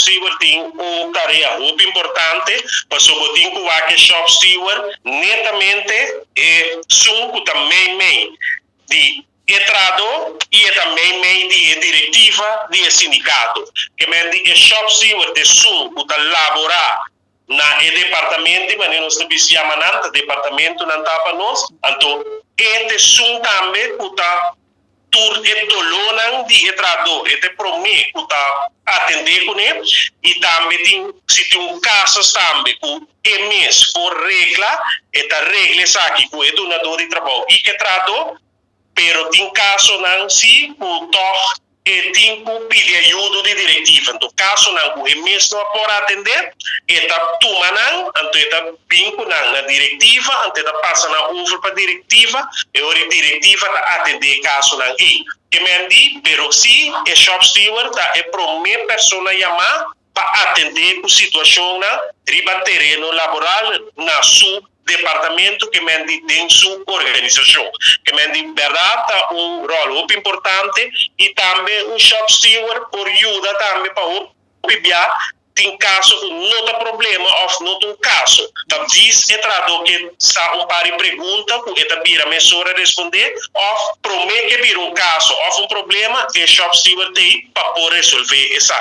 steward tem uma tarefa muito importante para sobotin que shop steward netamente sunco também de entrado e também meio de diretiva de sindicato que me shop steward de sunco da laborar na departamento mas nós também se chama nanta departamento não tapa nós então este sun também puta tur e dolonan di entrado este promete puta atender com ele e também tem se tem um caso também com mês por regra esta regra aqui com o donador de trabalho e que trado pero tem caso não se o toque e tempo pedir ajuda de diretiva. Então, caso não o mês não pode atender, eta toma não, então eta vinco na diretiva, então eta passa na over para diretiva, e a diretiva tá atender caso não e que me di, pero se é shop steward tá é primeira pessoa chamar para atender a situação na riba terreno laboral na sua departamento que mende tem sua organização que mende verdade um rol muito importante e também um shop steward por ajuda também para o PBA tem caso não tem problema ou não tem caso então diz entrado que está um par de pergunta que eta vira mesura responder ou promete que vira um caso ou um problema que shop steward tem para poder resolver essa